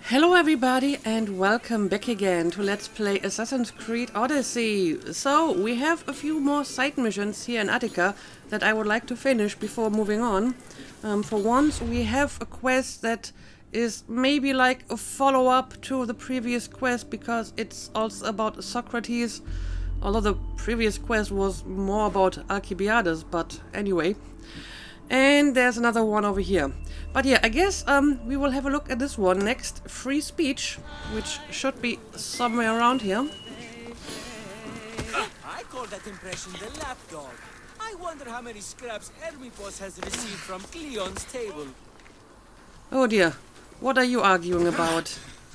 Hello everybody and welcome back again to Let's Play Assassin's Creed Odyssey. So, we have a few more side missions here in Attica that I would like to finish before moving on. For once, we have a quest that is maybe like a follow-up to the previous quest because it's also about Socrates, although the previous quest was more about Alcibiades, but anyway. And there's another one over here. But yeah, I guess we will have a look at this one next. Free speech, which should be somewhere around here. I call that impression the lapdog. I wonder how many scraps Hermippos has received from Cleon's table. Oh dear, what are you arguing about?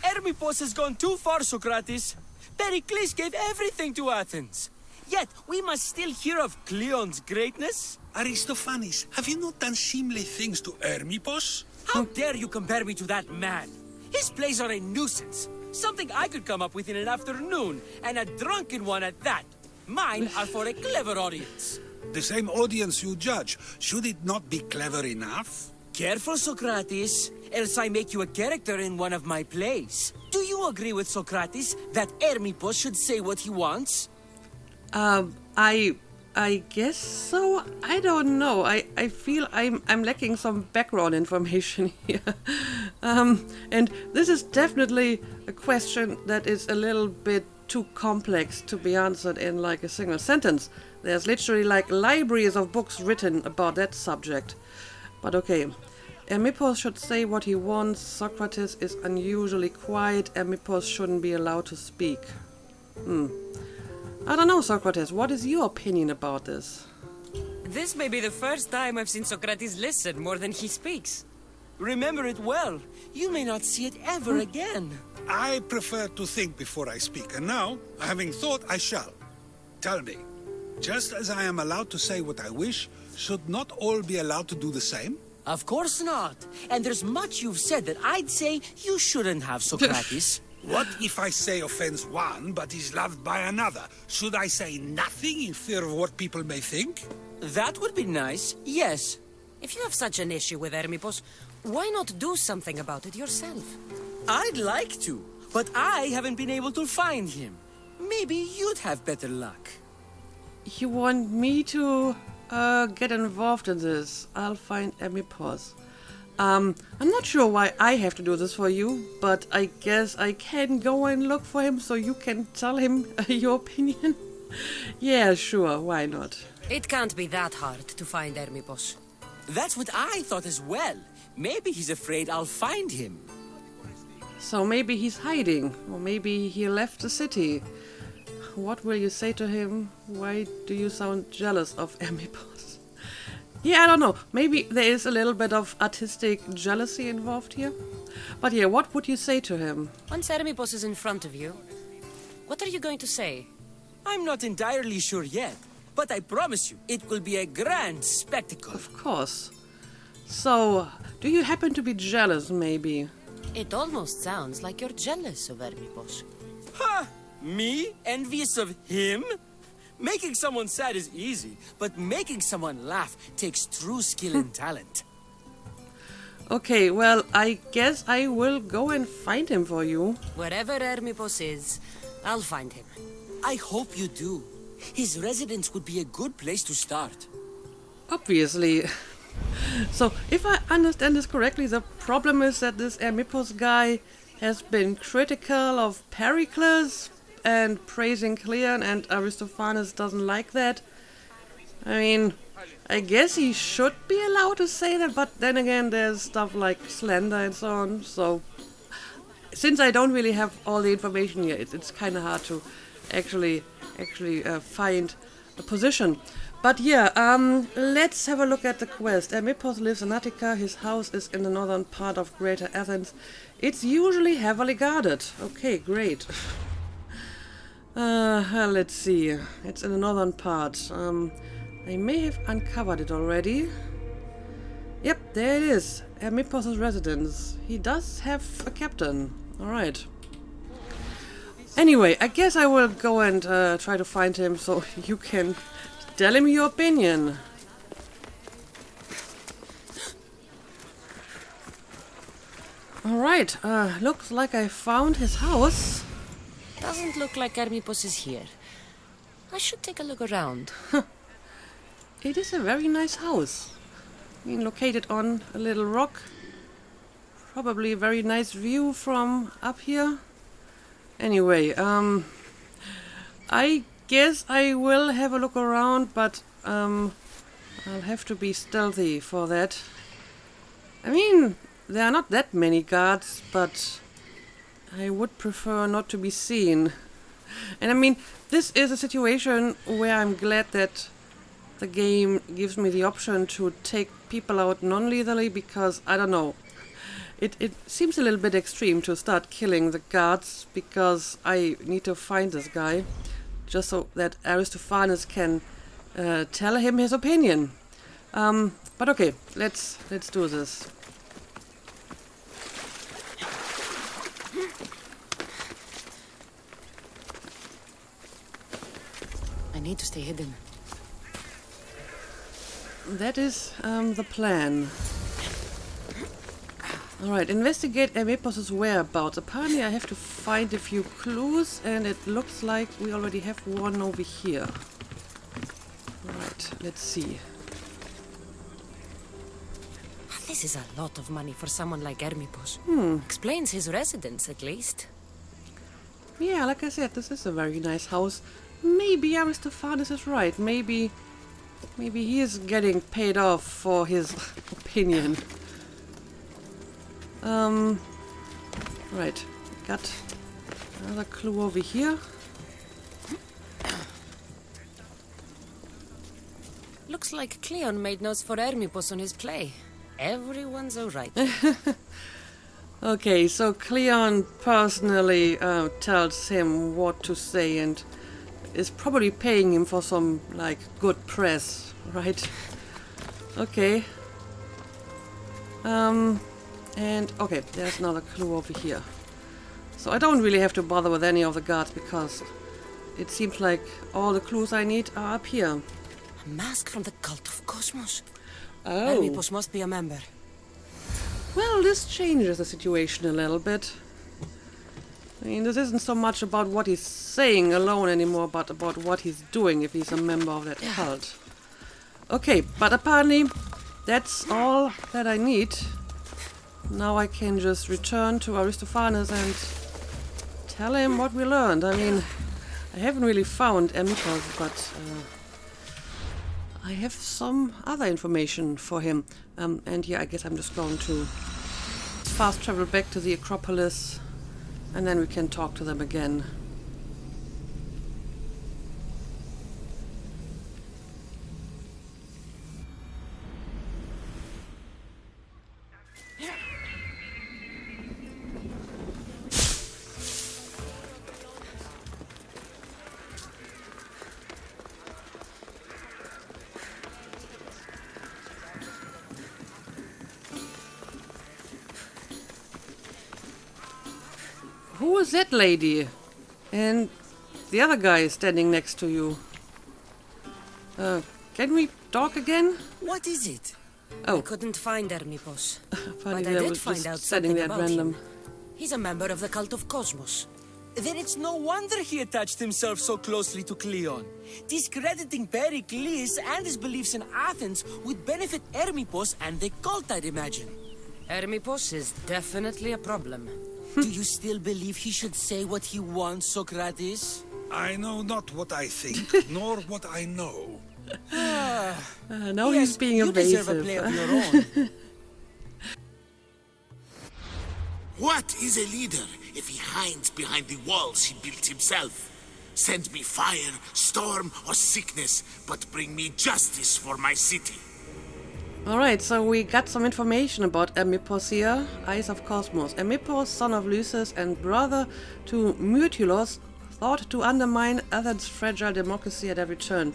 Hermippos has gone too far, Socrates. Pericles gave everything to Athens. Yet, we must still hear of Cleon's greatness. Aristophanes, have you not done seemly things to Hermippos? How dare you compare me to that man? His plays are a nuisance. Something I could come up with in an afternoon, and a drunken one at that. Mine are for a clever audience. The same audience you judge. Should it not be clever enough? Careful, Socrates, else I make you a character in one of my plays. Do you agree with Socrates that Hermippos should say what he wants? I guess so. I don't know. I feel I'm lacking some background information here. And this is definitely a question that is a little bit too complex to be answered in like a single sentence. There's literally like libraries of books written about that subject. But okay. Hermippos should say what he wants. Socrates is unusually quiet. Hermippos shouldn't be allowed to speak. I don't know, Socrates. What is your opinion about this? This may be the first time I've seen Socrates listen more than he speaks. Remember it well. You may not see it ever again. I prefer to think before I speak, and now, having thought, I shall. Tell me, just as I am allowed to say what I wish, should not all be allowed to do the same? Of course not. And there's much you've said that I'd say you shouldn't have, Socrates. What if I say offends one, but is loved by another? Should I say nothing in fear of what people may think? That would be nice, yes. If you have such an issue with Hermippos, why not do something about it yourself? I'd like to, but I haven't been able to find him. Maybe you'd have better luck. You want me to get involved in this? I'll find Hermippos. I'm not sure why I have to do this for you, but I guess I can go and look for him so you can tell him your opinion. Yeah, sure, why not? It can't be that hard to find Hermippos. That's what I thought as well. Maybe he's afraid I'll find him. So maybe he's hiding, or maybe he left the city. What will you say to him? Why do you sound jealous of Hermippos? Yeah, I don't know. Maybe there is a little bit of artistic jealousy involved here. But yeah, what would you say to him? Once Hermippos is in front of you, what are you going to say? I'm not entirely sure yet, but I promise you, it will be a grand spectacle. Of course. So, do you happen to be jealous, maybe? It almost sounds like you're jealous of Hermippos. Ha! Me? Envious of him? Making someone sad is easy, but making someone laugh takes true skill and talent. Okay, well, I guess I will go and find him for you. Wherever Hermippos is, I'll find him. I hope you do. His residence would be a good place to start. Obviously. So, if I understand this correctly, the problem is that this Hermippos guy has been critical of Pericles and praising Cleon, and Aristophanes doesn't like that. I mean, I guess he should be allowed to say that, but then again there's stuff like slander and so on, so since I don't really have all the information here, it's kind of hard to actually find a position. But yeah, let's have a look at the quest. Hermippos lives in Attica. His house is in the northern part of Greater Athens. It's usually heavily guarded. Okay, great. Let's see. It's in the northern part. I may have uncovered it already. Yep, there it is. Hermippos' residence. He does have a captain. Alright. Anyway, I guess I will go and try to find him so you can tell him your opinion. Alright, looks like I found his house. Doesn't look like Hermippos is here. I should take a look around. It is a very nice house. I mean, located on a little rock. Probably a very nice view from up here. Anyway, I guess I will have a look around, but I'll have to be stealthy for that. I mean, there are not that many guards, but I would prefer not to be seen. And I mean, this is a situation where I'm glad that the game gives me the option to take people out non-lethally, because, I don't know, it seems a little bit extreme to start killing the guards, because I need to find this guy, just so that Aristophanes can tell him his opinion. But okay, let's do this. I need to stay hidden. That is the plan. Alright, investigate Hermippos' whereabouts. Apparently I have to find a few clues, and it looks like we already have one over here. Alright, let's see. This is a lot of money for someone like Hermippos. Explains his residence, at least. Yeah, like I said, this is a very nice house. Maybe Aristophanes is right. Maybe he is getting paid off for his opinion. Right, got another clue over here. Looks like Cleon made notes for Hermippos on his play. Everyone's alright. Okay, so Cleon personally tells him what to say and is probably paying him for some, like, good press, right? Okay. And, okay, there's another clue over here. So I don't really have to bother with any of the guards, because it seems like all the clues I need are up here. A mask from the cult of Cosmos. Oh. Hermippos must be a member. Well, this changes the situation a little bit. I mean, this isn't so much about what he's saying alone anymore, but about what he's doing if he's a member of that cult. Okay, but apparently that's all that I need. Now I can just return to Aristophanes and tell him what we learned. I mean, I haven't really found Hermippos, but I have some other information for him. And yeah, I guess I'm just going to fast travel back to the Acropolis, and then we can talk to them again. Who is that lady? And the other guy standing next to you. Can we talk again? What is it? Oh, I couldn't find Hermippos. apparently but I I did was find just out standing something there at about random. him. He's a member of the cult of Cosmos. Then it's no wonder he attached himself so closely to Cleon. Discrediting Pericles and his beliefs in Athens would benefit Hermippos and the cult, I'd imagine. Hermippos is definitely a problem. Do you still believe he should say what he wants, Socrates? I know not what I think, nor what I know. Now Yes, he's being you evasive. deserve a play of your own. What is a leader if he hides behind the walls he built himself? Send me fire, storm, or sickness, but bring me justice for my city. Alright, so we got some information about Hermippos here. Eyes of Cosmos. Hermippos, son of Lysis and brother to Myrtilos, thought to undermine Athens' fragile democracy at every turn.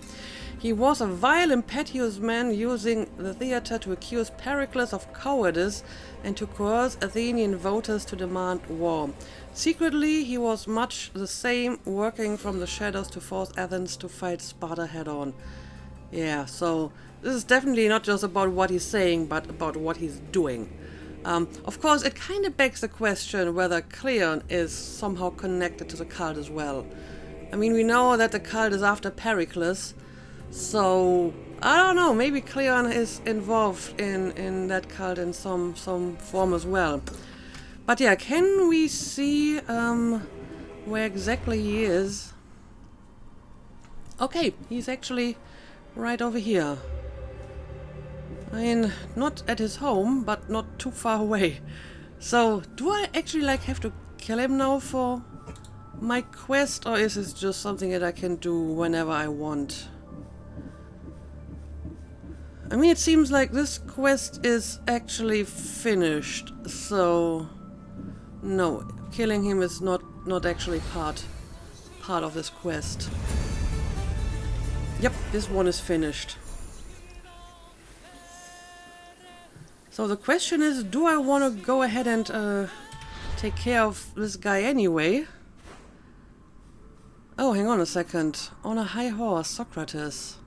He was a vile, impetuous man using the theater to accuse Pericles of cowardice and to coerce Athenian voters to demand war. Secretly, he was much the same, working from the shadows to force Athens to fight Sparta head-on. Yeah, so this is definitely not just about what he's saying, but about what he's doing. Of course, it kind of begs the question whether Cleon is somehow connected to the cult as well. I mean, we know that the cult is after Pericles, so I don't know, maybe Cleon is involved in that cult in some form as well. But yeah, can we see where exactly he is? Okay, he's actually right over here. I mean, not at his home, but not too far away. So, do I actually like have to kill him now for my quest, or is this just something that I can do whenever I want? I mean, it seems like this quest is actually finished, so no, killing him is not actually part of this quest. Yep, this one is finished. So the question is, do I want to go ahead and take care of this guy anyway? Oh, hang on a second. On a high horse, Socrates.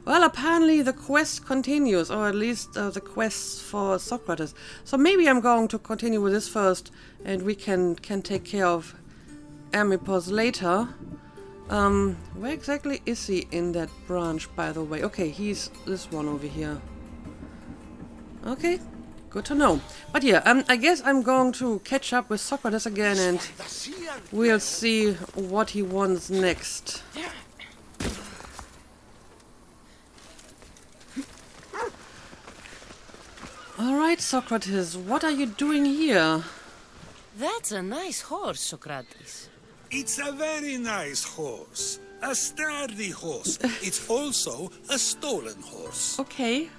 Well, apparently the quest continues, or at least the quest for Socrates. So maybe I'm going to continue with this first, and we can take care of Hermippos later. Where exactly is he in that branch, by the way? Okay, he's this one over here. Okay, good to know. But yeah, I guess I'm going to catch up with Socrates again, and we'll see what he wants next. Alright, Socrates, what are you doing here? That's a nice horse, Socrates. It's a very nice horse. A sturdy horse. It's also a stolen horse. Okay.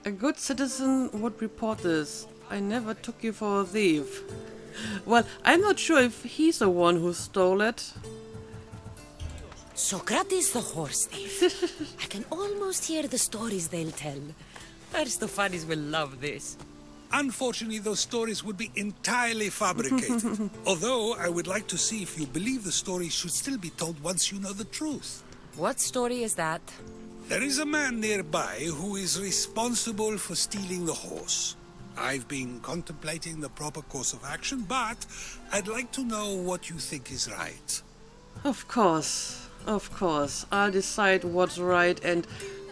A good citizen would report this. I never took you for a thief. Well, I'm not sure if he's the one who stole it. Socrates the horse thief. I can almost hear the stories they'll tell. Aristophanes will love this. Unfortunately, those stories would be entirely fabricated. Although, I would like to see if you believe the stories should still be told once you know the truth. What story is that? There is a man nearby who is responsible for stealing the horse. I've been contemplating the proper course of action, but I'd like to know what you think is right. Of course. I'll decide what's right, and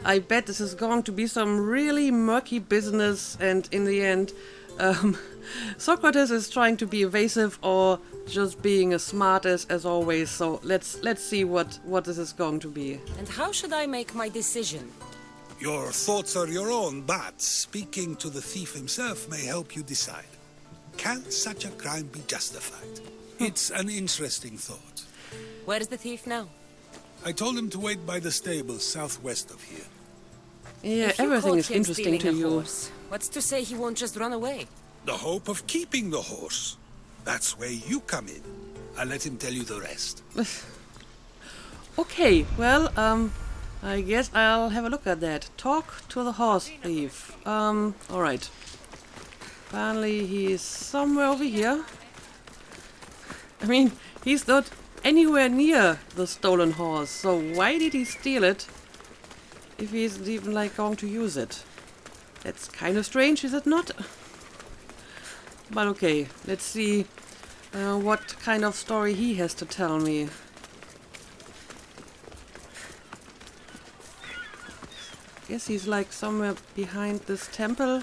I bet this is going to be some really murky business, and in the end, Socrates is trying to be evasive or just being as smart as always, so let's see what this is going to be. And how should I make my decision? Your thoughts are your own, but speaking to the thief himself may help you decide. Can such a crime be justified? It's an interesting thought. Where is the thief now? I told him to wait by the stables southwest of here. Yeah, If you everything caught is him interesting to stealing a you. horse, what's to say he won't just run away? The hope of keeping the horse. That's where you come in. I'll let him tell you the rest. Okay, well, I guess I'll have a look at that. Talk to the horse thief. Alright. Apparently he's somewhere over here. I mean, he's not anywhere near the stolen horse, so why did he steal it if he isn't even, like, going to use it? That's kind of strange, is it not? But okay, let's see what kind of story he has to tell me. Guess he's like somewhere behind this temple.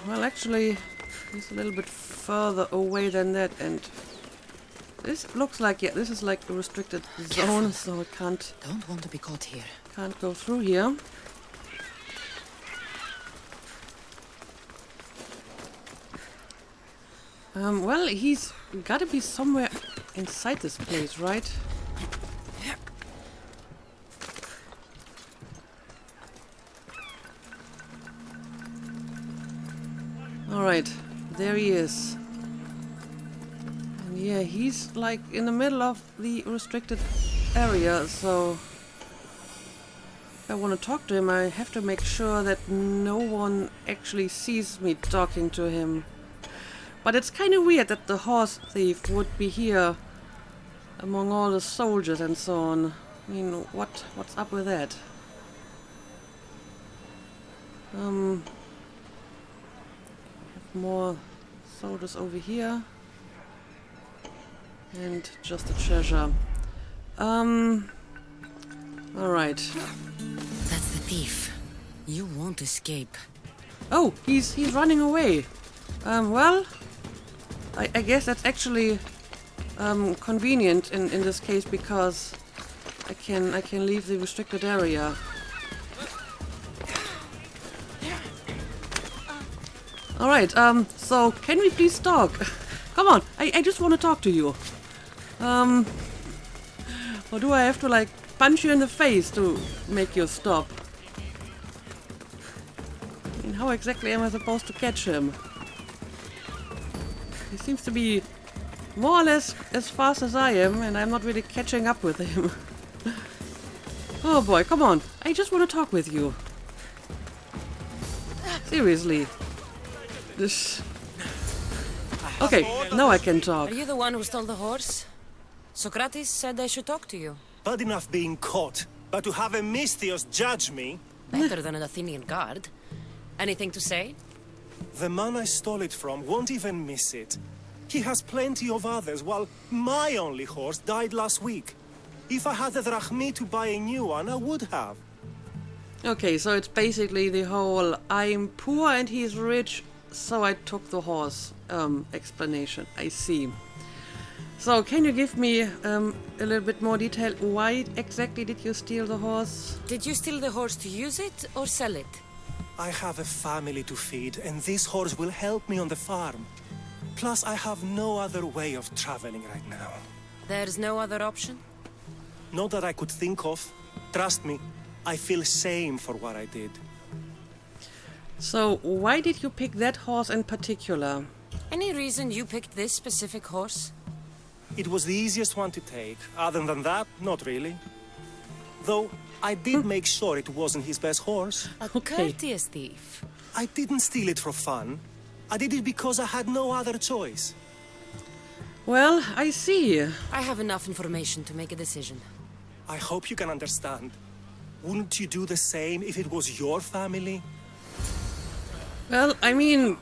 Well, actually, he's a little bit further away than that, and this looks like, yeah, this is like a restricted zone, so it can't Don't want to be caught here. go through here. Well, he's gotta be somewhere inside this place, right? Alright, there he is. And yeah, he's like in the middle of the restricted area, so if I want to talk to him, I have to make sure that no one actually sees me talking to him. But it's kind of weird that the horse thief would be here among all the soldiers and so on. I mean, what's up with that? More soldiers over here. And just a treasure. Alright. That's the thief. You won't escape. Oh, he's running away. Well, I guess that's actually convenient in this case because I can leave the restricted area. Alright, so can we please talk? Come on, I just want to talk to you. Or do I have to like punch you in the face to make you stop? I mean, how exactly am I supposed to catch him? He seems to be more or less as fast as I am, and I'm not really catching up with him. Oh boy, come on. I just want to talk with you. Seriously. This... Okay, now I can talk. Are you the one who stole the horse? Socrates said I should talk to you. Bad enough being caught, but to have a Mystios judge me? Better than an Athenian guard. Anything to say? The man I stole it from won't even miss it. He has plenty of others, while my only horse died last week. If I had the drachmi to buy a new one, I would have. Okay, so it's basically the whole I'm poor and he's rich, so I took the horse explanation. I see. So can you give me a little bit more detail? Why exactly did you steal the horse? Did you steal the horse to use it or sell it? I have a family to feed, and this horse will help me on the farm. Plus, I have no other way of traveling right now. There's no other option? Not that I could think of. Trust me, I feel shame for what I did. So why did you pick that horse in particular? Any reason you picked this specific horse? It was the easiest one to take. Other than that, not really. Though, I did make sure it wasn't his best horse. A Okay. courteous thief. I didn't steal it for fun. I did it because I had no other choice. Well, I see. I have enough information to make a decision. I hope you can understand. Wouldn't you do the same if it was your family? Well, I mean,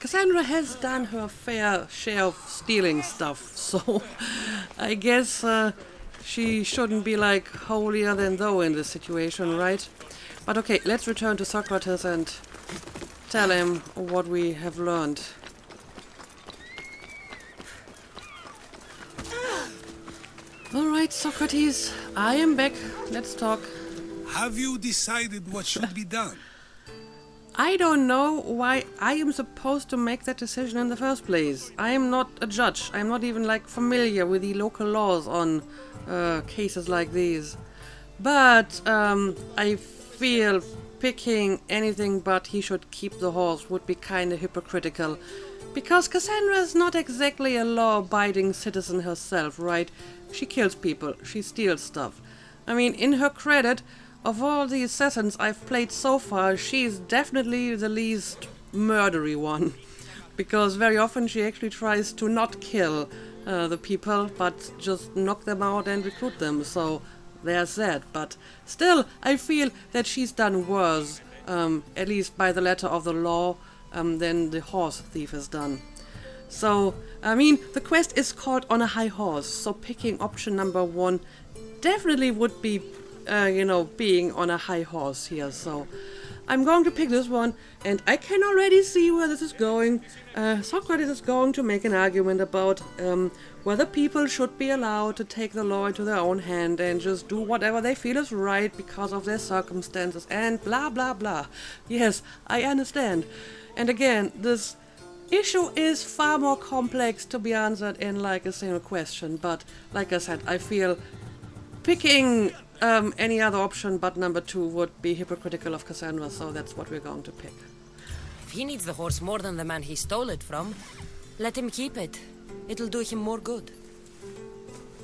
Cassandra has done her fair share of stealing stuff, so I guess she shouldn't be like holier than thou in this situation, right? But okay, let's return to Socrates and tell him what we have learned. Alright, Socrates, I am back. Let's talk. Have you decided what should be done? I don't know why I am supposed to make that decision in the first place. I am not a judge. I'm not even like familiar with the local laws on cases like these. But I feel picking anything but he should keep the horse would be kind of hypocritical. Because Cassandra is not exactly a law-abiding citizen herself, right? She kills people. She steals stuff. I mean, in her credit, of all the assassins I've played so far, she's definitely the least murdery one. Because very often she actually tries to not kill the people, but just knock them out and recruit them. So there's that. But still, I feel that she's done worse, at least by the letter of the law, than the horse thief has done. So, I mean, the quest is called On a High Horse, so picking option number 1 definitely would be being on a high horse here. So I'm going to pick this one, and I can already see where this is going. Socrates is going to make an argument about whether people should be allowed to take the law into their own hand and just do whatever they feel is right because of their circumstances and blah blah blah. Yes, I understand. And again, this issue is far more complex to be answered in like a single question, but like I said, I feel picking any other option but number 2 would be hypocritical of Cassandra, so that's what we're going to pick. If he needs the horse more than the man he stole it from, let him keep it. It'll do him more good.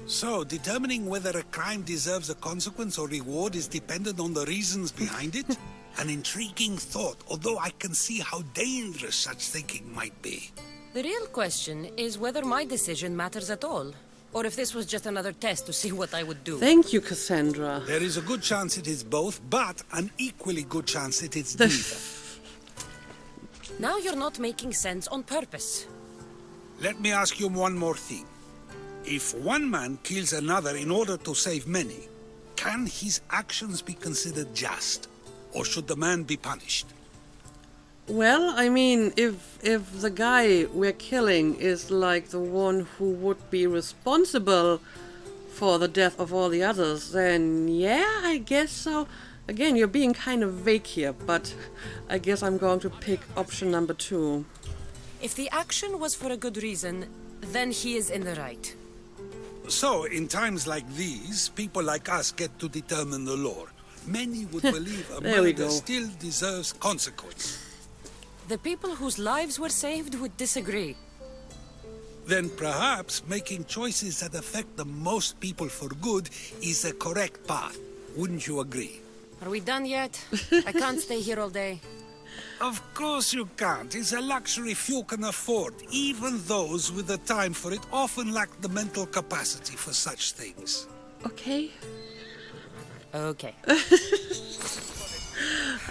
So, determining whether a crime deserves a consequence or reward is dependent on the reasons behind it? An intriguing thought, although I can see how dangerous such thinking might be. The real question is whether my decision matters at all. or if this was just another test to see what I would do. Thank you, Cassandra. There is a good chance it is both, but an equally good chance it is neither. Now you're not making sense on purpose. Let me ask you one more thing. If one man kills another in order to save many, can his actions be considered just? Or should the man be punished? Well, I mean, if the guy we're killing is like the one who would be responsible for the death of all the others, then yeah, I guess so. Again, you're being kind of vague here, but I guess I'm going to pick option number 2. If the action was for a good reason, then he is in the right. So, in times like these, people like us get to determine the law. Many would believe a There we murder go. still deserves consequence. The people whose lives were saved would disagree. Then perhaps making choices that affect the most people for good is a correct path. Wouldn't you agree? Are we done yet? I can't stay here all day. Of course you can't. It's a luxury few can afford. Even those with the time for it often lack the mental capacity for such things. Okay. Okay.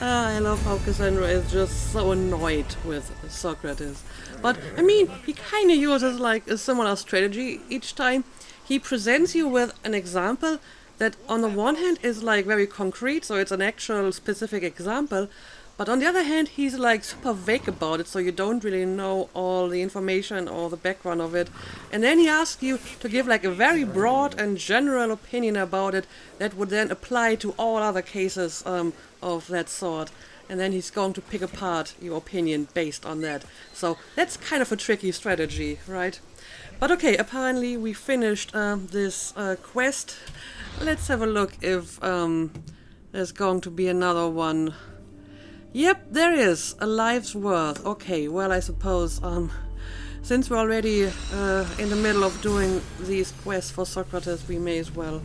I love how Cassandra is just so annoyed with Socrates. But, I mean, he kind of uses like a similar strategy each time. He presents you with an example that on the one hand is like very concrete, so it's an actual specific example. But on the other hand, he's like super vague about it, so you don't really know all the information or the background of it. And then he asks you to give like a very broad and general opinion about it that would then apply to all other cases of that sort. And then he's going to pick apart your opinion based on that. So that's kind of a tricky strategy, right? But okay, apparently we finished this quest. Let's have a look if there's going to be another one. Yep, there is. A life's worth. Okay, well, I suppose, since we're already in the middle of doing these quests for Socrates, we may as well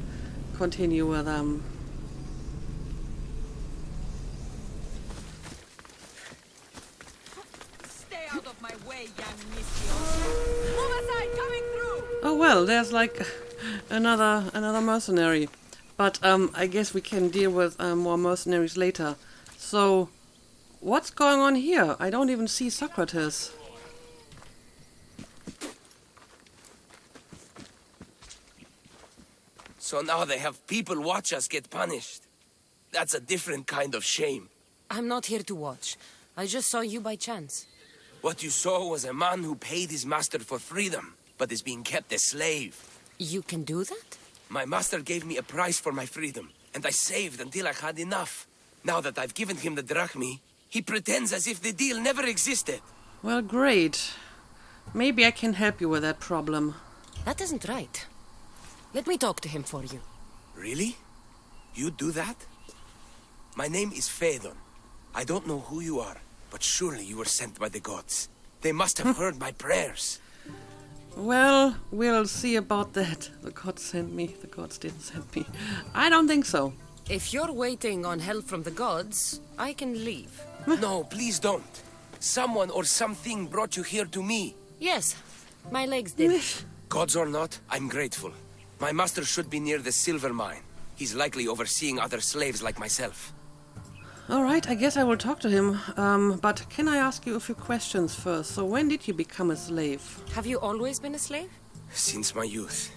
continue with them. Stay out of my way, young Missio. Move aside, coming through! Oh well, there's like another mercenary. But I guess we can deal with more mercenaries later. So, what's going on here? I don't even see Socrates. So now they have people watch us get punished. That's a different kind of shame. I'm not here to watch. I just saw you by chance. What you saw was a man who paid his master for freedom, but is being kept a slave. You can do that? My master gave me a price for my freedom, and I saved until I had enough. Now that I've given him the drachmi, he pretends as if the deal never existed. Well, great. Maybe I can help you with that problem. That isn't right. Let me talk to him for you. Really? You do that? My name is Phaedon. I don't know who you are, but surely you were sent by the gods. They must have heard my prayers. Well, we'll see about that. The gods sent me. The gods didn't send me. I don't think so. If you're waiting on help from the gods, I can leave. No, please don't. Someone or something brought you here to me. Yes, my legs did. Gods or not, I'm grateful. My master should be near the silver mine. He's likely overseeing other slaves like myself. Alright, I guess I will talk to him. But can I ask you a few questions first? So when did you become a slave? Have you always been a slave? Since my youth.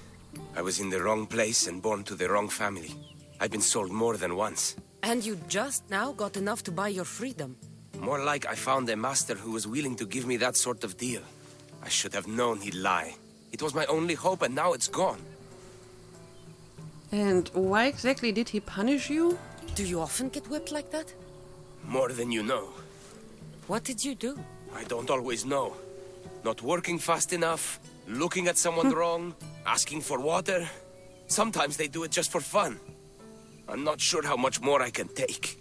I was in the wrong place and born to the wrong family. I've been sold more than once. And you just now got enough to buy your freedom. More like I found a master who was willing to give me that sort of deal. I should have known he'd lie. It was my only hope, and now it's gone. And why exactly did he punish you? Do you often get whipped like that? More than you know. What did you do? I don't always know. Not working fast enough, looking at someone wrong, asking for water. Sometimes they do it just for fun. I'm not sure how much more I can take.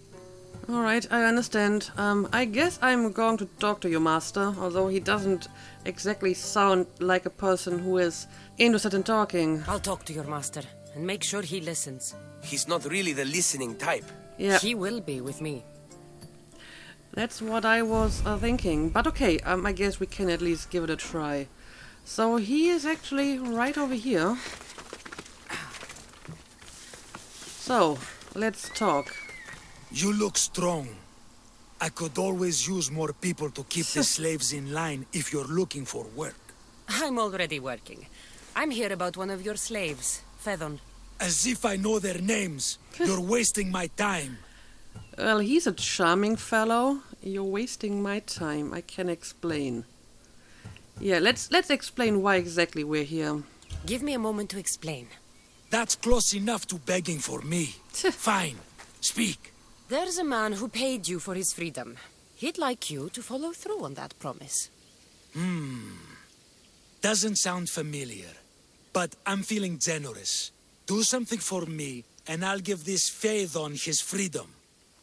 Alright, I understand. I guess I'm going to talk to your master, although he doesn't exactly sound like a person who is interested in talking. I'll talk to your master and make sure he listens. He's not really the listening type. Yeah, He will be with me. that's what I was thinking. But okay, I guess we can at least give it a try. So he is actually right over here. So, let's talk. You look strong. I could always use more people to keep the slaves in line if you're looking for work. I'm already working. I'm here about one of your slaves, Fedon. As if I know their names. You're wasting my time. Well, he's a charming fellow. You're wasting my time. I can explain. Yeah, let's explain why exactly we're here. Give me a moment to explain. That's close enough to begging for me. Fine. Speak. There's a man who paid you for his freedom. He'd like you to follow through on that promise. Doesn't sound familiar. But I'm feeling generous. Do something for me, and I'll give this Phaethon his freedom.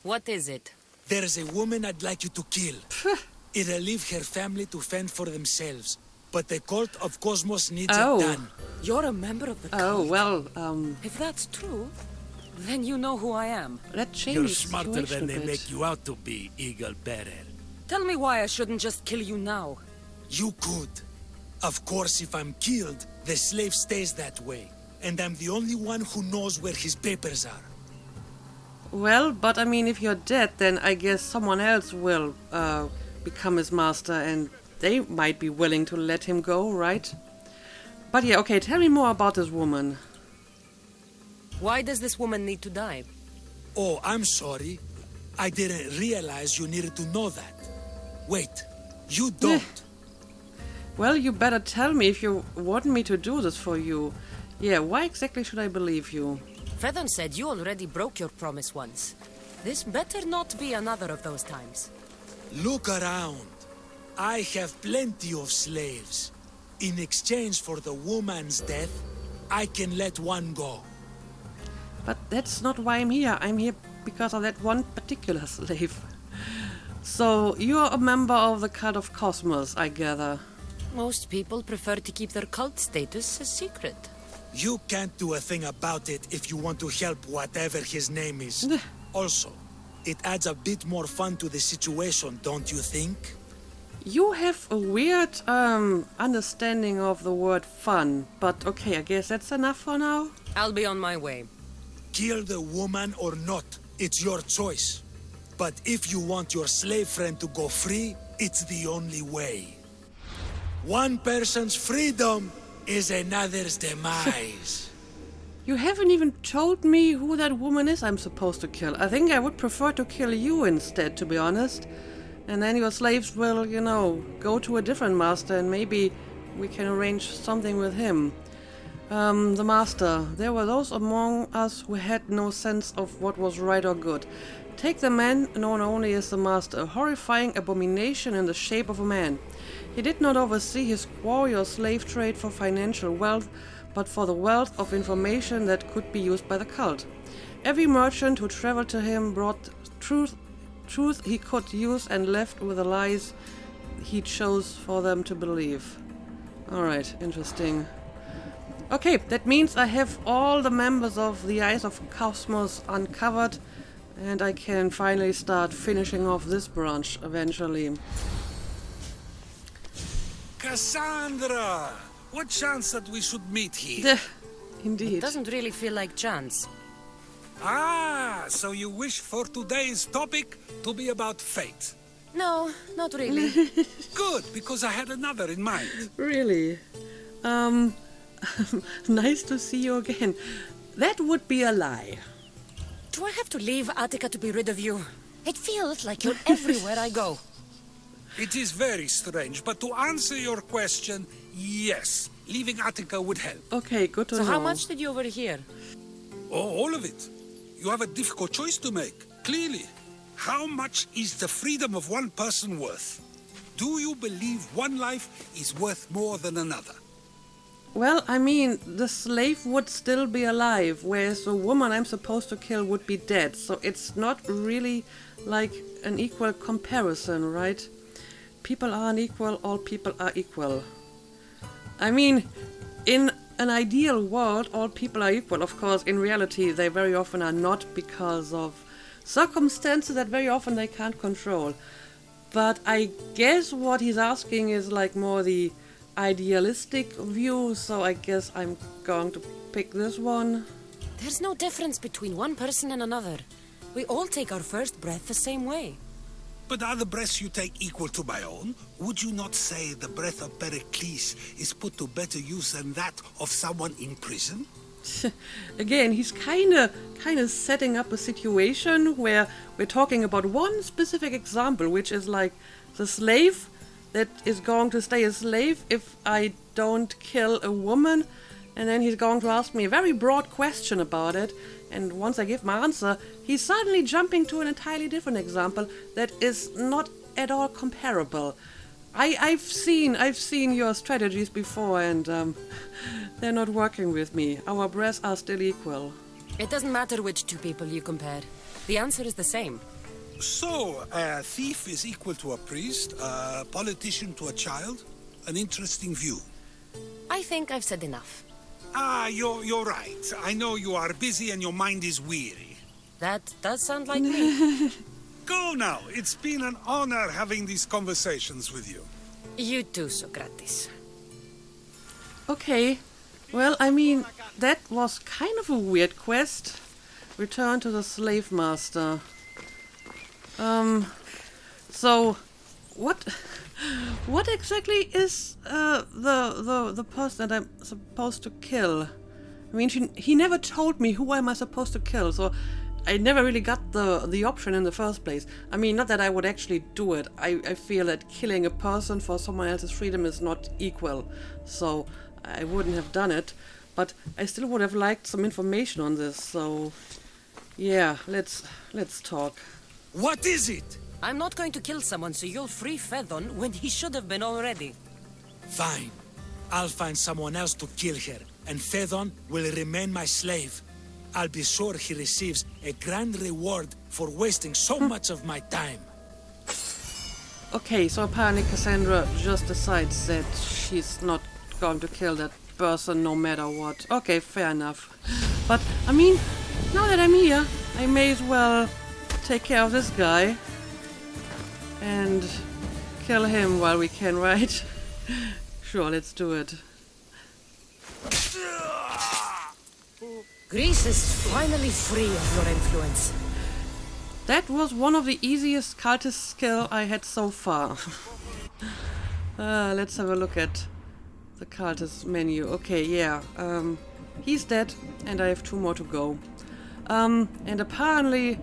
What is it? There's a woman I'd like you to kill. It'll leave her family to fend for themselves. But the cult of Cosmos needs it done. You're a member of the cult. Oh, well, If that's true, then you know who I am. that changes You're the smarter situation than a they bit. make you out to be, Eagle Bearer. Tell me why I shouldn't just kill you now. You could. Of course, if I'm killed, the slave stays that way. And I'm the only one who knows where his papers are. Well, but I mean, if you're dead, then I guess someone else will become his master, and they might be willing to let him go, right? But yeah, okay, tell me more about this woman. Why does this woman need to die? Oh, I'm sorry. I didn't realize you needed to know that. Wait, you don't. Well, you better tell me if you want me to do this for you. Yeah, why exactly should I believe you? Fedon said you already broke your promise once. This better not be another of those times. Look around. I have plenty of slaves. In exchange for the woman's death, I can let one go. But that's not why I'm here. I'm here because of that one particular slave. So, you're a member of the cult of Cosmos, I gather. Most people prefer to keep their cult status a secret. You can't do a thing about it if you want to help whatever his name is. Also, it adds a bit more fun to the situation, don't you think? You have a weird understanding of the word fun, but okay, I guess that's enough for now. I'll be on my way. Kill the woman or not, it's your choice. But if you want your slave friend to go free, it's the only way. One person's freedom is another's demise. You haven't even told me who that woman is I'm supposed to kill. I think I would prefer to kill you instead, to be honest. And then your slaves will, you know, go to a different master and maybe we can arrange something with him. The master. There were those among us who had no sense of what was right or good. Take the man known only as the master, a horrifying abomination in the shape of a man. He did not oversee his quarry or slave trade for financial wealth, but for the wealth of information that could be used by the cult. Every merchant who traveled to him brought truth he could use and left with the lies he chose for them to believe. Alright, interesting. Okay, that means I have all the members of the Eyes of Cosmos uncovered, and I can finally start finishing off this branch eventually. Cassandra! What chance that we should meet here? Indeed. It doesn't really feel like chance. Ah, so you wish for today's topic to be about fate. No, not really. Good, because I had another in mind. Really? Nice to see you again. That would be a lie. Do I have to leave Attica to be rid of you? It feels like you're everywhere I go. It is very strange, but to answer your question, yes, leaving Attica would help. Okay, good to So know. how much did you overhear? Oh, all of it. You have a difficult choice to make, clearly. How much is the freedom of one person worth? Do you believe one life is worth more than another? Well, I mean, the slave would still be alive, whereas the woman I'm supposed to kill would be dead. So it's not really like an equal comparison, right? People are unequal, all people are equal. I mean, in an ideal world, all people are equal. Of course, in reality, they very often are not because of circumstances that very often they can't control. But I guess what he's asking is like more the idealistic view, so I guess I'm going to pick this one. There's no difference between one person and another. We all take our first breath the same way. But are the breaths you take equal to my own? Would you not say the breath of Pericles is put to better use than that of someone in prison? Again, he's kind of setting up a situation where we're talking about one specific example, which is like the slave that is going to stay a slave if I don't kill a woman, and then he's going to ask me a very broad question about it, and once I give my answer, he's suddenly jumping to an entirely different example that is not at all comparable. I've seen your strategies before, and they're not working with me. Our breaths are still equal. It doesn't matter which two people you compare. The answer is the same. So, a thief is equal to a priest, a politician to a child? An interesting view. I think I've said enough. You're right. I know you are busy and your mind is weary. That does sound like me. Go now. It's been an honor having these conversations with you. You too, Socrates. Okay. Well, I mean, that was kind of a weird quest. Return to the slave master. So, what exactly is the person that I'm supposed to kill? I mean, he never told me who am I supposed to kill, so I never really got the option in the first place. I mean, not that I would actually do it. I feel that killing a person for someone else's freedom is not equal, so I wouldn't have done it. But I still would have liked some information on this, so yeah, let's talk. What is it? I'm not going to kill someone so you'll free Fedon when he should have been already. Fine. I'll find someone else to kill her, and Fedon will remain my slave. I'll be sure he receives a grand reward for wasting so much of my time. Okay, so apparently Cassandra just decides that she's not going to kill that person no matter what. Okay, fair enough. But, I mean, now that I'm here, I may as well take care of this guy and kill him while we can, right? Sure, let's do it. Greece is finally free of your influence. That was one of the easiest cultist skill I had so far. Let's have a look at the cultist menu. Okay, yeah. He's dead, and I have 2 more to go. And apparently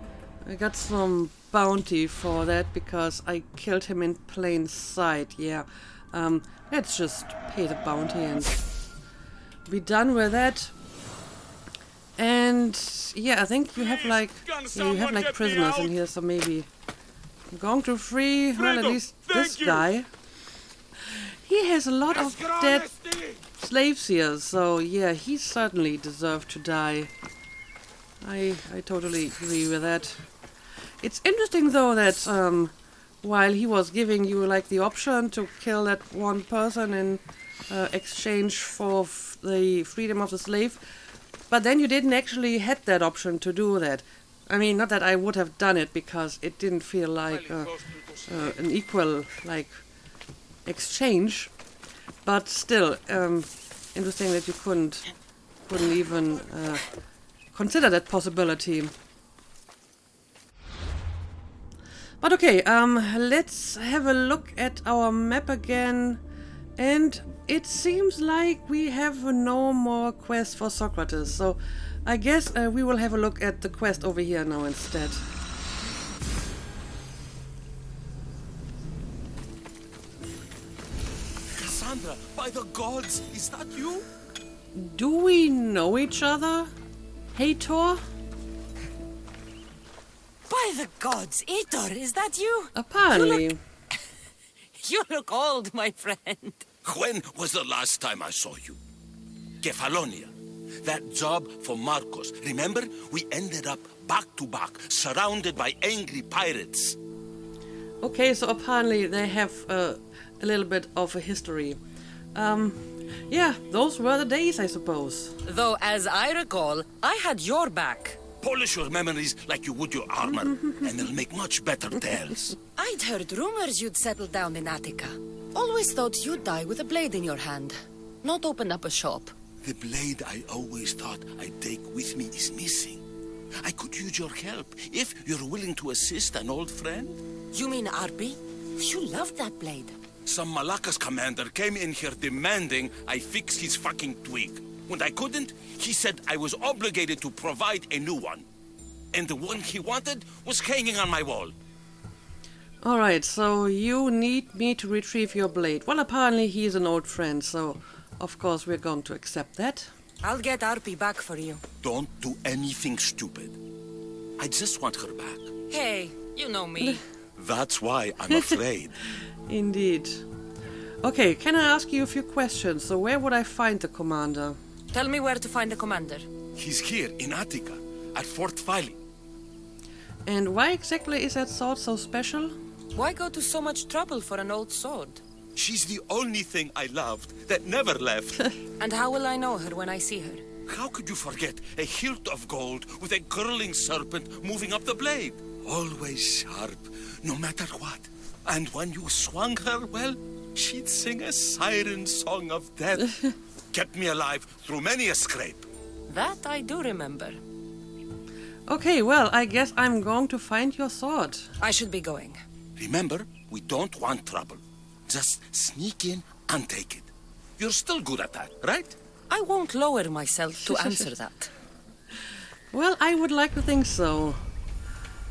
I got some bounty for that because I killed him in plain sight. Yeah. Let's just pay the bounty and be done with that. And yeah, I think you have like prisoners in here, so maybe I'm going to free, well, at least this guy. He has a lot of dead slaves here, so yeah, he certainly deserved to die. I totally agree with that. It's interesting though that while he was giving you like the option to kill that one person in exchange for the freedom of the slave, but then you didn't actually had that option to do that. I mean, not that I would have done it because it didn't feel like an equal like exchange, but still interesting that you couldn't even consider that possibility. But okay, let's have a look at our map again, and it seems like we have no more quest for Socrates, so I guess we will have a look at the quest over here now instead. Cassandra, by the gods, is that you? Do we know each other? Hator? By the gods, Hator, is that you? Apparently. You look old, my friend. When was the last time I saw you? Kefalonia. That job for Marcos. Remember? We ended up back to back, surrounded by angry pirates. Okay, so apparently they have a little bit of a history. Yeah, those were the days, I suppose. Though, as I recall, I had your back. Polish your memories like you would your armor, and they'll make much better tales. I'd heard rumors you'd settled down in Attica. Always thought you'd die with a blade in your hand, not open up a shop. The blade I always thought I'd take with me is missing. I could use your help if you're willing to assist an old friend. You mean Arpi? You loved that blade. Some Malakas commander came in here demanding I fix his fucking twig. When I couldn't, he said I was obligated to provide a new one. And the one he wanted was hanging on my wall. Alright, so you need me to retrieve your blade. Well, apparently he's an old friend, so of course we're going to accept that. I'll get Arpi back for you. Don't do anything stupid. I just want her back. Hey, you know me. That's why I'm afraid. Indeed. Okay, can I ask you a few questions? So where would I find the commander? Tell me where to find the commander. He's here in Attica, at Fort Phyle. And why exactly is that sword so special? Why go to so much trouble for an old sword? She's the only thing I loved that never left. And how will I know her when I see her? How could you forget a hilt of gold with a curling serpent moving up the blade? Always sharp, no matter what. And when you swung her, well, she'd sing a siren song of death. Kept me alive through many a scrape. That I do remember. Okay, well, I guess I'm going to find your sword. I should be going. Remember, we don't want trouble. Just sneak in and take it. You're still good at that, right? I won't lower myself to answer that. Well, I would like to think so.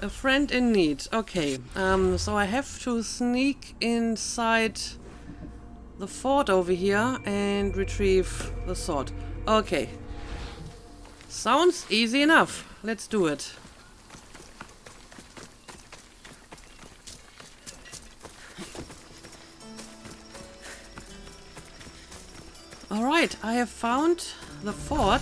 A friend in need. Okay, so I have to sneak inside the fort over here and retrieve the sword. Okay. Sounds easy enough. Let's do it. Alright, I have found the fort.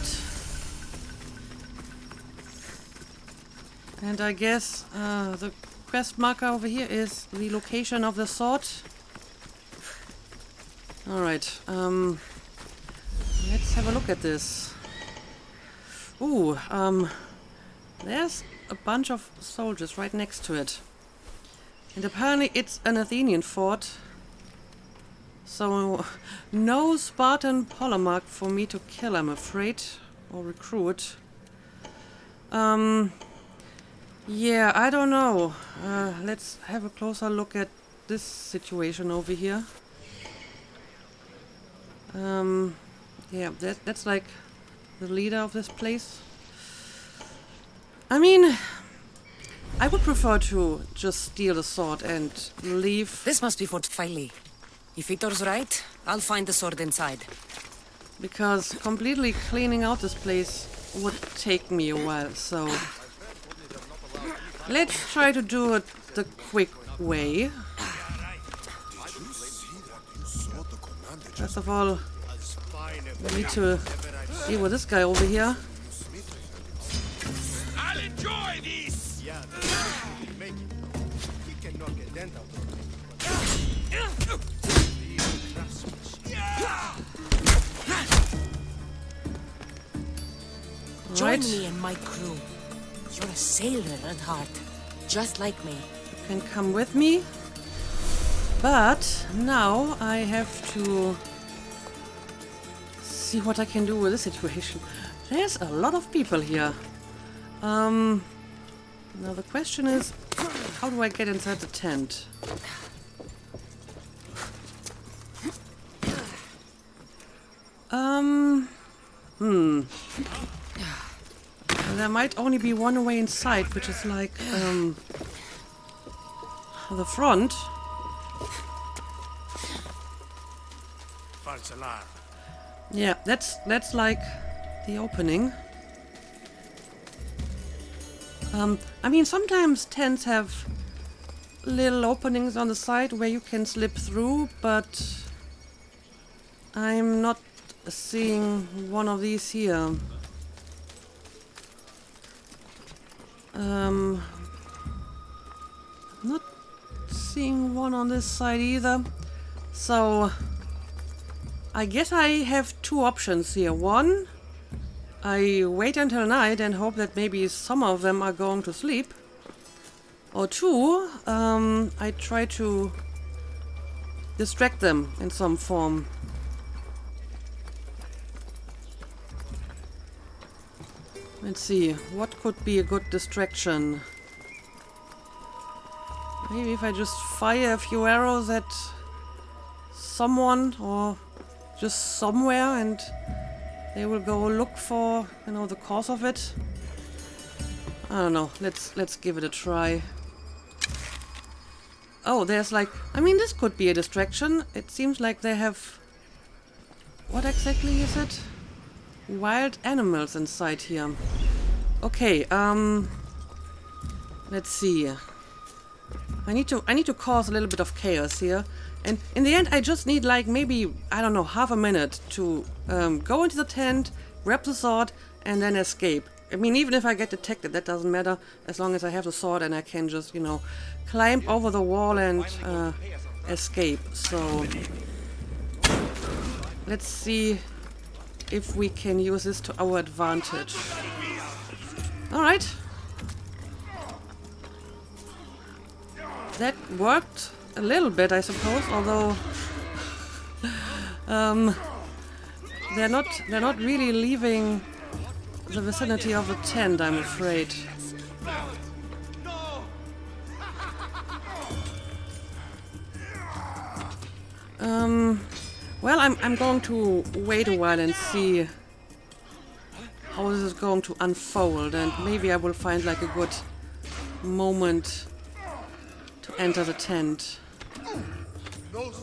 And I guess the quest marker over here is the location of the sword. Alright, let's have a look at this. Ooh, there's a bunch of soldiers right next to it. And apparently it's an Athenian fort. So, no Spartan polemarch for me to kill, I'm afraid. Or recruit. Yeah, I don't know. Let's have a closer look at this situation over here. Yeah, that's like the leader of this place. I mean, I would prefer to just steal the sword and leave. This must be Fort Phyle. If Vitor's right, I'll find the sword inside. Because completely cleaning out this place would take me a while, so let's try to do it the quick way. First of all, we need to deal with this guy over here. I'll enjoy this! Join Right. me and my crew. You're a sailor at heart, just like me. You can come with me. But now I have to see what I can do with this situation. There's a lot of people here. Now the question is, how do I get inside the tent? There might only be one way inside, which is like, the front. Yeah, that's like the opening. I mean, sometimes tents have little openings on the side where you can slip through, but I'm not seeing one of these here. Not seeing one on this side either. So I guess I have two options here. One, I wait until night and hope that maybe some of them are going to sleep. Or two, I try to distract them in some form. Let's see, what could be a good distraction? Maybe if I just fire a few arrows at someone or just somewhere and they will go look for, you know, the cause of it. I don't know. Let's give it a try. Oh, there's like, I mean, this could be a distraction. It seems like they have, what exactly is it? Wild animals inside here. Okay, let's see. I need to cause a little bit of chaos here. And in the end, I just need like maybe, I don't know, half a minute to go into the tent, grab the sword, and then escape. I mean, even if I get detected, that doesn't matter, as long as I have the sword and I can just, you know, climb over the wall and escape. So, let's see if we can use this to our advantage. Alright. That worked a little bit, I suppose, although they're not really leaving the vicinity of the tent, I'm afraid. Well, I'm going to wait a while and see how this is going to unfold, and maybe I will find like a good moment to enter the tent.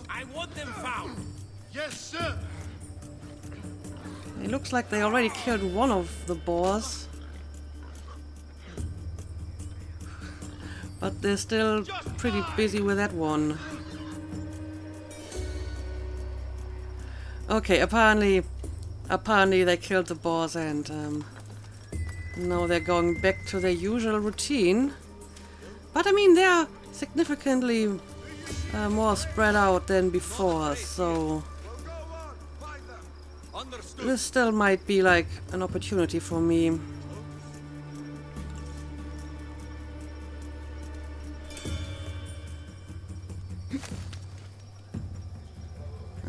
I want them found. Yes, sir. It looks like they already killed one of the boars. But they're still pretty busy with that one. Okay, apparently they killed the boars and now they're going back to their usual routine. But I mean, they're significantly more spread out than before, so this still might be like an opportunity for me.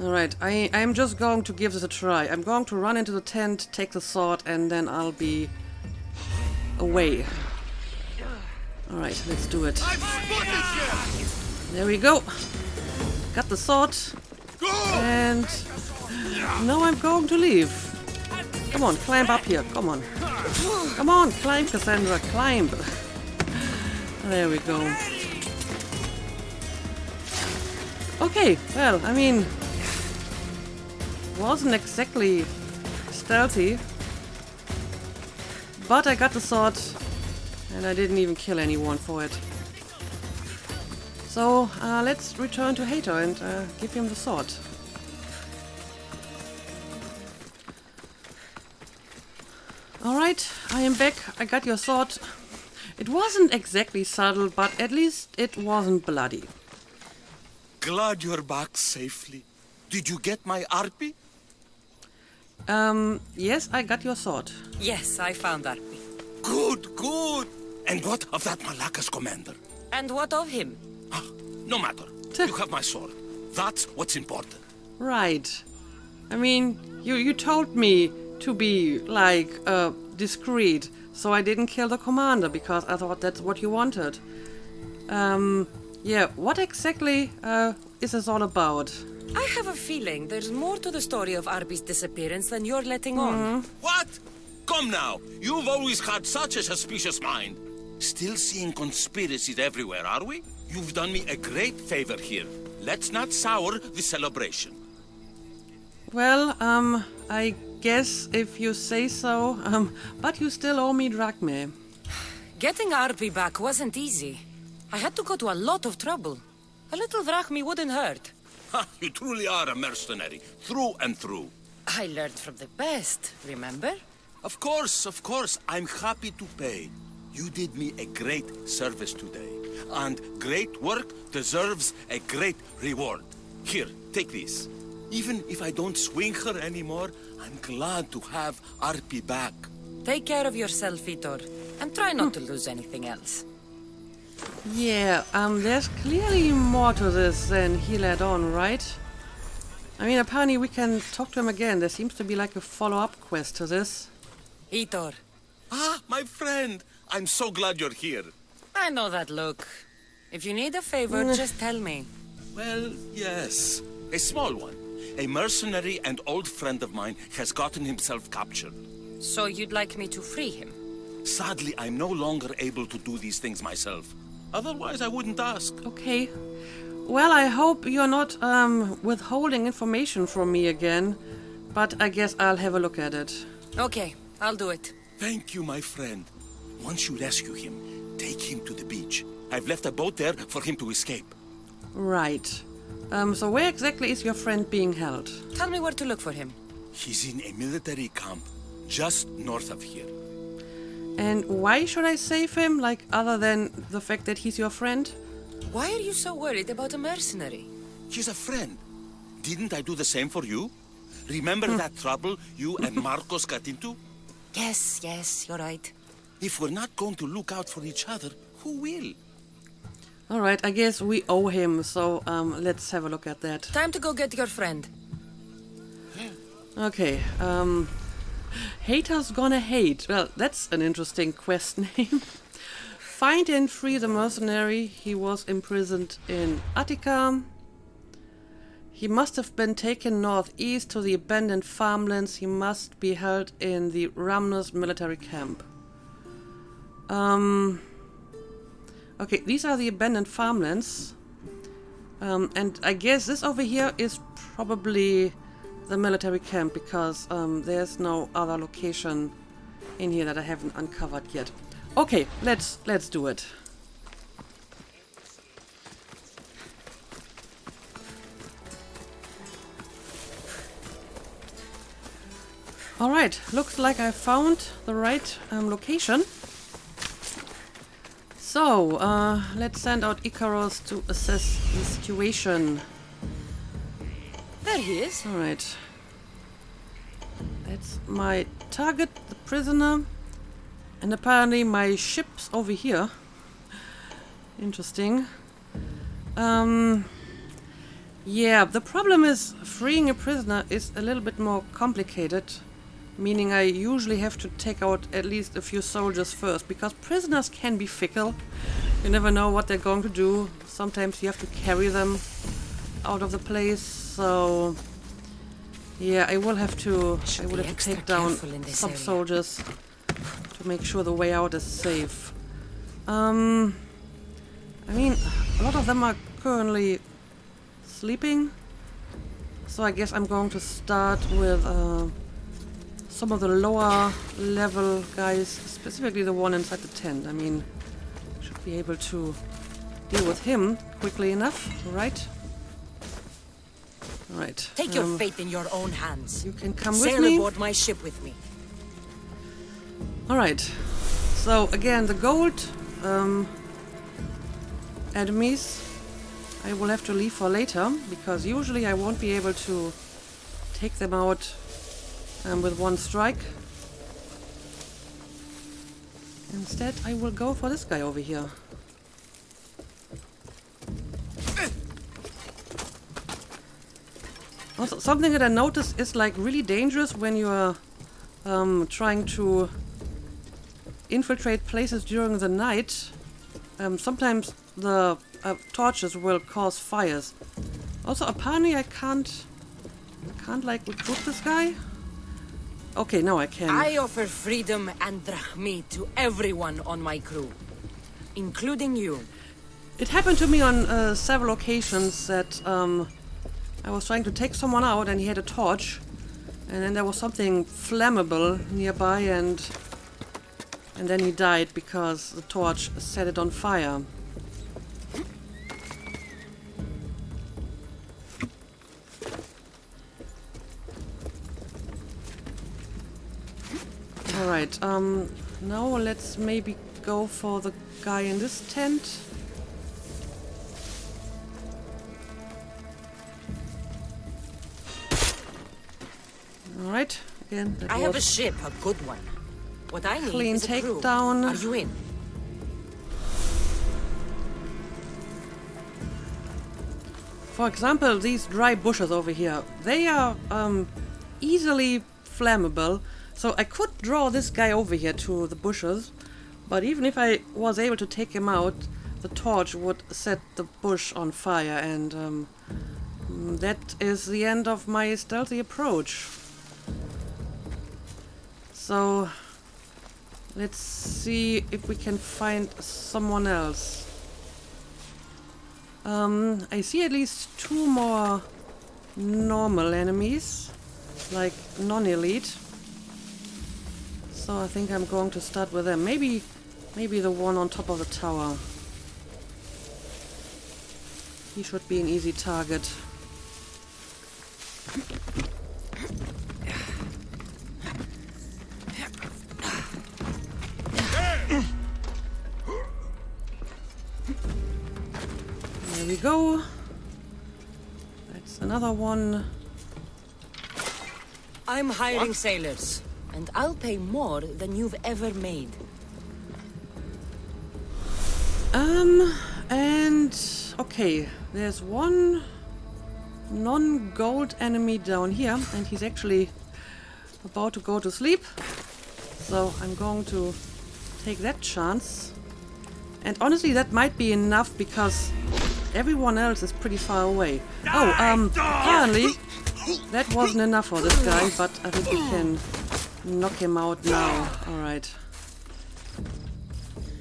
Alright, I'm just going to give this a try. I'm going to run into the tent, take the sword, and then I'll be away. Alright, let's do it. There we go. Got the sword. And now I'm going to leave. Come on, climb up here. Come on. Come on, climb, Cassandra, climb. There we go. Okay, well, I mean, wasn't exactly stealthy, but I got the sword and I didn't even kill anyone for it. So let's return to Hater and give him the sword. Alright, I am back. I got your sword. It wasn't exactly subtle, but at least it wasn't bloody. Glad you're back safely. Did you get my Arpi? Yes, I got your sword. Yes, I found Arpi. Good, good. And what of that Malacca's commander? And what of him? Ah, no matter. You have my sword. That's what's important. Right. I mean, you told me to be, like, discreet, so I didn't kill the commander, because I thought that's what you wanted. Yeah, what exactly is this all about? I have a feeling there's more to the story of Arpi's disappearance than you're letting on. What? Come now. You've always had such a suspicious mind. Still seeing conspiracies everywhere, are we? You've done me a great favor here. Let's not sour the celebration. Well, I guess if you say so, but you still owe me drachmae. Getting Arpi back wasn't easy. I had to go to a lot of trouble. A little drachmae wouldn't hurt. Ha, you truly are a mercenary, through and through. I learned from the best, remember? Of course, I'm happy to pay. You did me a great service today. And great work deserves a great reward. Here, take this. Even if I don't swing her anymore, I'm glad to have Arpi back. Take care of yourself, Vitor. And try not to lose anything else. Yeah, there's clearly more to this than he let on, right? I mean, apparently we can talk to him again. There seems to be like a follow-up quest to this. Hitor, Ah, my friend. I'm so glad you're here. I know that look. If you need a favor, just tell me. Well, yes. A small one. A mercenary and old friend of mine has gotten himself captured. So you'd like me to free him? Sadly, I'm no longer able to do these things myself. Otherwise, I wouldn't ask. Okay. Well, I hope you're not withholding information from me again, but I guess I'll have a look at it. Okay, I'll do it. Thank you, my friend. Once you rescue him, take him to the beach. I've left a boat there for him to escape. Right. So where exactly is your friend being held? Tell me where to look for him. He's in a military camp just north of here. And why should I save him, like, other than the fact that he's your friend? Why are you so worried about a mercenary? He's a friend. Didn't I do the same for you? Remember that trouble you and Marcos got into? Yes, you're right. If we're not going to look out for each other, who will? Alright, I guess we owe him, so let's have a look at that. Time to go get your friend. Okay, Haters Gonna Hate. Well, that's an interesting quest name. Find and free the mercenary. He was imprisoned in Attica. He must have been taken northeast to the abandoned farmlands. He must be held in the Ramnos military camp. Okay, these are the abandoned farmlands. And I guess this over here is probably the military camp, because there's no other location in here that I haven't uncovered yet. Okay, let's do it. Alright, looks like I found the right location. So, let's send out Icarus to assess the situation. There he is. Alright. That's my target, the prisoner. And apparently my ship's over here. Interesting. Yeah, the problem is freeing a prisoner is a little bit more complicated. Meaning I usually have to take out at least a few soldiers first, because prisoners can be fickle. You never know what they're going to do. Sometimes you have to carry them out of the place, so yeah, I will have to take down some soldiers to make sure the way out is safe. I mean, a lot of them are currently sleeping, so I guess I'm going to start with some of the lower level guys, specifically the one inside the tent. I mean, should be able to deal with him quickly enough, right? Right. Take your fate in your own hands. You can come with Sail me. aboard my ship with me. Alright. So again, the gold enemies I will have to leave for later, because usually I won't be able to take them out with one strike. Instead, I will go for this guy over here. Also, something that I noticed is like really dangerous when you are trying to infiltrate places during the night. Sometimes the torches will cause fires. Also, apparently I can't like recruit this guy. Okay, now I can. I offer freedom and drachmi to everyone on my crew, including you. It happened to me on several occasions that I was trying to take someone out and he had a torch, and then there was something flammable nearby, and then he died because the torch set it on fire. Alright, now let's maybe go for the guy in this tent. Alright, again, that I have a was ship, a good one. What I need clean is a crew. takedown. Are you in? For example, these dry bushes over here, they are easily flammable. So I could draw this guy over here to the bushes, but even if I was able to take him out, the torch would set the bush on fire, and that is the end of my stealthy approach. So let's see if we can find someone else. I see at least 2 more normal enemies, like non-elite. So I think I'm going to start with them. Maybe the one on top of the tower. He should be an easy target. There we go. That's another one. I'm hiring sailors, and I'll pay more than you've ever made. And okay, there's one non-gold enemy down here, and he's actually about to go to sleep. So I'm going to take that chance. And honestly, that might be enough because everyone else is pretty far away. Oh, apparently that wasn't enough for this guy, but I think we can knock him out now. Alright.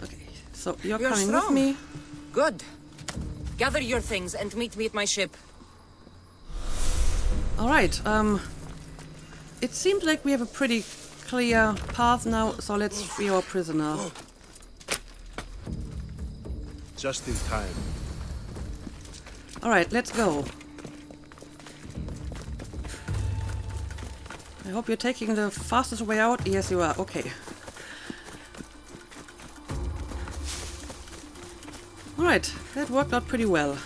Okay, so you're coming strong. with me. Good. Gather your things and meet me at my ship. Alright, it seems like we have a pretty clear path now, so let's free our prisoner. Just in time. Alright, let's go. I hope you're taking the fastest way out. Yes, you are. Okay. Alright, that worked out pretty well.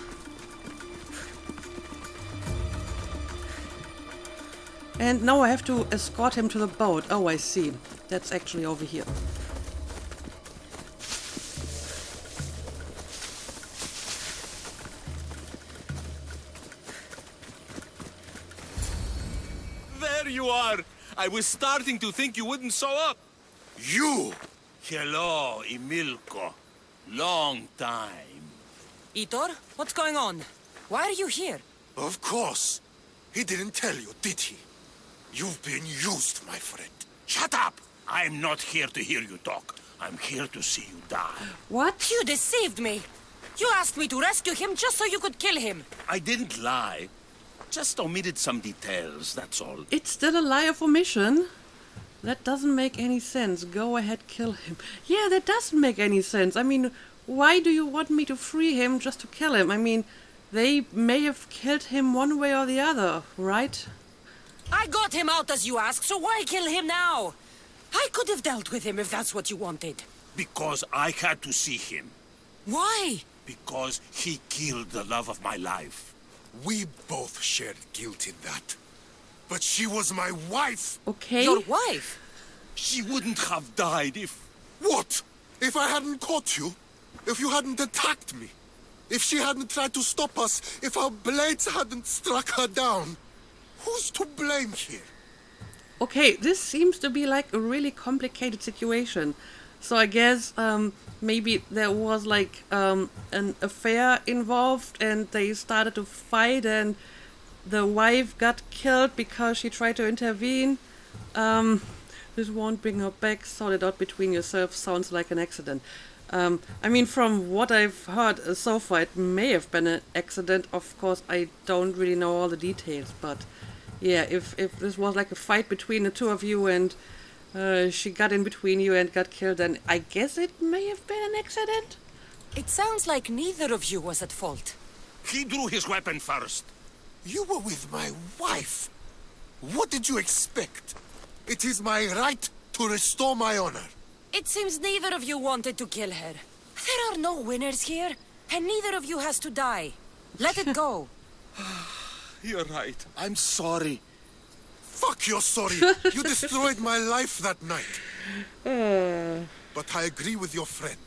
And now I have to escort him to the boat. Oh, I see. That's actually over here. There you are! I was starting to think you wouldn't show up. You! Hello, Emilko. Long time. Itor, what's going on? Why are you here? Of course. He didn't tell you, did he? You've been used, my friend. Shut up! I'm not here to hear you talk. I'm here to see you die. What? You deceived me! You asked me to rescue him just so you could kill him! I didn't lie. Just omitted some details, that's all. It's still a lie of omission? That doesn't make any sense. Go ahead, kill him. Yeah, that doesn't make any sense. I mean, why do you want me to free him just to kill him? I mean, they may have killed him one way or the other, right? I got him out as you asked, so why kill him now? I could have dealt with him if that's what you wanted. Because I had to see him. Why? Because he killed the love of my life. We both shared guilt in that. But she was my wife! Okay. Your wife? She wouldn't have died if... What? If I hadn't caught you? If you hadn't attacked me? If she hadn't tried to stop us? If our blades hadn't struck her down? Who's to blame here? Okay, this seems to be like a really complicated situation. So I guess maybe there was like an affair involved and they started to fight and the wife got killed because she tried to intervene. This won't bring her back. Sort it out between yourselves. Sounds like an accident. I mean, from what I've heard so far, it may have been an accident. Of course, I don't really know all the details, but yeah, if this was like a fight between the two of you and she got in between you and got killed, then I guess it may have been an accident. It sounds like neither of you was at fault. He drew his weapon first. You were with my wife. What did you expect? It is my right to restore my honor. It seems neither of you wanted to kill her. There are no winners here, and neither of you has to die. Let it go. You're right. I'm sorry. Fuck your sorry. You destroyed my life that night. But I agree with your friend.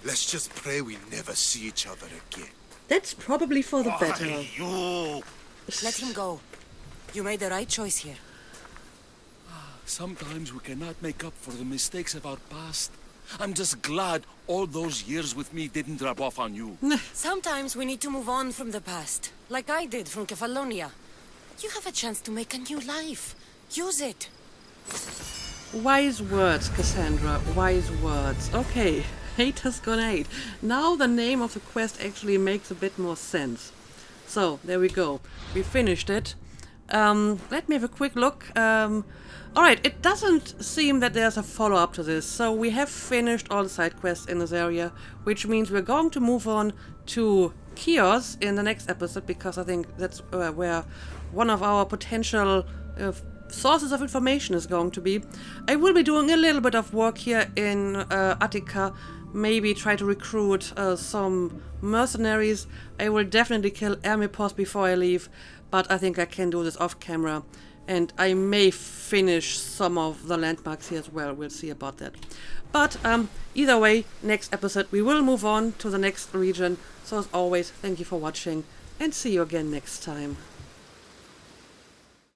Let's just pray we never see each other again. That's probably for the better. You! Let him go. You made the right choice here. Sometimes we cannot make up for the mistakes of our past. I'm just glad all those years with me didn't rub off on you. Sometimes we need to move on from the past, like I did from Kefalonia. You have a chance to make a new life. Use it. Wise words, Cassandra. Wise words. Okay, haters gonna hate. Now the name of the quest actually makes a bit more sense. So, there we go. We finished it. Let me have a quick look. Alright, it doesn't seem that there's a follow-up to this, so we have finished all the side quests in this area, which means we're going to move on to Chios in the next episode, because I think that's where one of our potential sources of information is going to be. I will be doing a little bit of work here in Attica, maybe try to recruit some mercenaries. I will definitely kill Hermippos before I leave, but I think I can do this off camera. And I may finish some of the landmarks here as well. We'll see about that. But either way, next episode we will move on to the next region. So as always, thank you for watching and see you again next time.